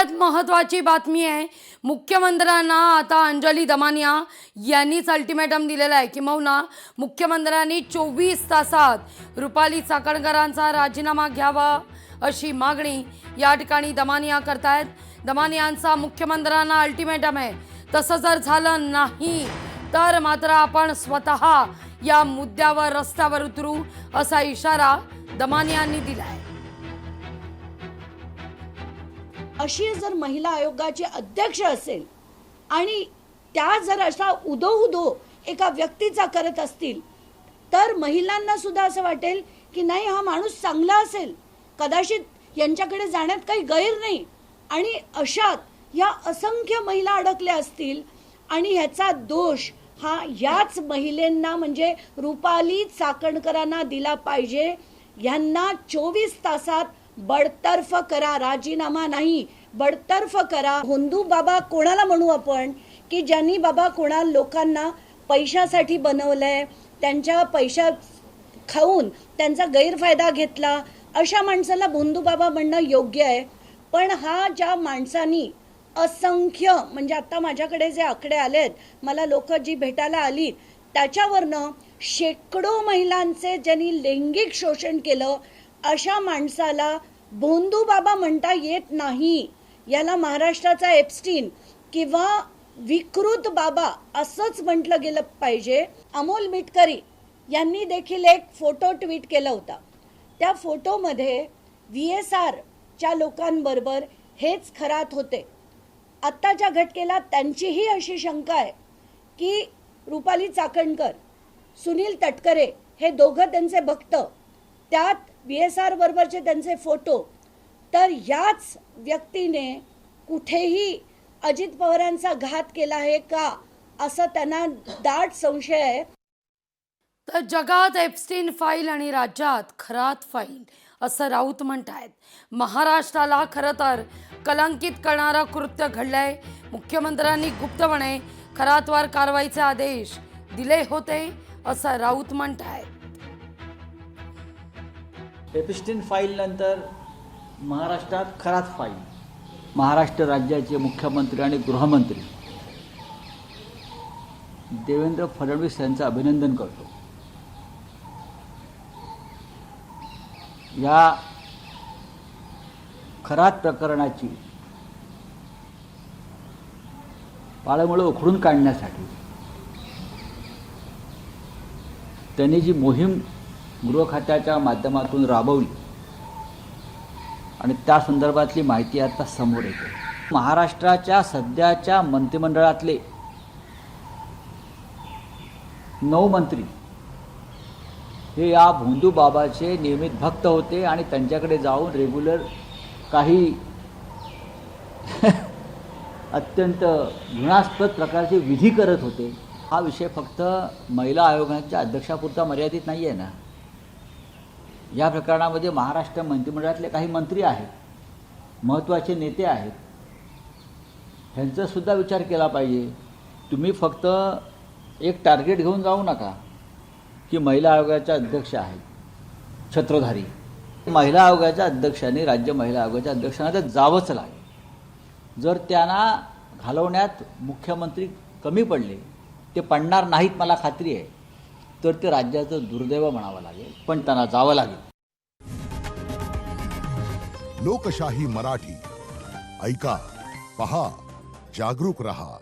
सगळ्यात महत्त्वाची बातमी आहे, मुख्यमंत्र्यांना आता अंजली दमानिया यांनीच अल्टिमेटम दिलेला आहे। किंवा मुख्यमंत्र्यांनी 24 तासात रुपाली चाकणकरांचा राजीनामा घ्यावा अशी मागणी या ठिकाणी दमानिया करतायत। दमानियांचा मुख्यमंत्र्यांना अल्टिमेटम आहे, तसं जर झालं नाही तर मात्र आपण स्वतः या मुद्द्यावर रस्त्यावर उतरू असा इशारा दमानियांनी दिला आहे। अशी जर महिला आयोगाचे अध्यक्ष असेल आणि त्या जर असा उदो एका व्यक्तीचा करत असतील तर महिलांना सुद्धा असं वाटेल की नाही, हा माणूस चांगला असेल, कदाचित यांच्याकडे जाण्यात काही गैर नाही। आणि अशात या असंख्य महिला अडकल्या असतील आणि ह्याचा दोष हा याच महिलांना म्हणजे रुपाली चाकणकरांना दिला पाहिजे। यांना 24 तासात बडतर्फ करा, राजीनामा नाही बडतर्फ करा। हुंदू बाबा कोणाला म्हणू आपण की ज्यांनी बाबा कोणा लोकांना पैशासाठी बनवलंय, त्यांच्या पैसा खाऊन त्यांचा गैरफायदा घेतला, अशा माणसाला हुंदू बाबा म्हणणं योग्य आहे। पण हा ज्या माणसांनी असंख्य म्हणजे आता माझ्याकडे जे आकडे आलेत, मला लोक जी भेटायला आली त्याच्यावरनं शेकडो महिलांचे ज्यांनी लैंगिक शोषण केलं, अशा माणसाला भोंदू बाबा म्हणता येत नाही। याला महाराष्ट्राचा एप्स्टीन किंवा विकृत बाबा असंच म्हटलं गेलं पाहिजे। अमोल मिटकरी यांनी देखील एक फोटो ट्विट केला होता। त्या फोटोमध्ये VSR च्या लोकांबरोबर हेच खरात होते। आत्ताच्या घटनेला त्यांचीही अशी शंका आहे की रुपाली चाकणकर, सुनील तटकरे हे दोघं त्यांचे भक्त, त्यात VSR बरोबरचे त्यांचे फोटो, तर याच व्यक्तीने कुठेही अजित पवारांचा घात केला आहे का असं त्यांना दाट संशय आहे। तर जगात एप्स्टीन फाईल आणि राज्यात खरात फाईल असं राऊत म्हणतायत। महाराष्ट्राला खरं तर कलंकित करणारं कृत्य घडलंय। मुख्यमंत्र्यांनी गुप्तपणे खरातवर कारवाईचे आदेश दिले होते असं राऊत म्हणतायत। एप्स्टीन फाईल नंतर महाराष्ट्रात खरात फाईल। महाराष्ट्र राज्याचे मुख्यमंत्री आणि गृहमंत्री देवेंद्र फडणवीस यांचं अभिनंदन करतो। या खरात प्रकरणाची पाळंमुळं उखडून काढण्यासाठी त्यांनी जी मोहीम गृह खात्याच्या माध्यमातून राबवली आणि त्या संदर्भातली माहिती आता समोर येते। महाराष्ट्राच्या सध्याच्या मंत्रिमंडळातले 9 मंत्री हे या भोंदू बाबाचे नियमित भक्त होते आणि त्यांच्याकडे जाऊन रेग्युलर काही अत्यंत घृणास्पद प्रकारचे विधी करत होते। हा विषय फक्त महिला आयोगाच्या अध्यक्षापुरता मर्यादित नाही आहे ना। या प्रकरणामध्ये महाराष्ट्र मंत्रिमंडळातले काही मंत्री आहेत, महत्त्वाचे नेते आहेत, ह्यांचासुद्धा विचार केला पाहिजे। तुम्ही फक्त एक टार्गेट घेऊन जाऊ नका की महिला आयोगाच्या अध्यक्ष आहेत छत्रधारी। महिला आयोगाच्या अध्यक्षांनी, राज्य महिला आयोगाच्या अध्यक्षांना तर जावंच लागेल। जर त्यांना घालवण्यात मुख्यमंत्री कमी पडले, ते पडणार नाहीत मला खात्री आहे, तर ते राज्याचं दुर्दैव म्हणावं लागेल, पण त्यांना जावं लागेल। लोकशाही मराठी ऐका, पहा, जागरूक रहा।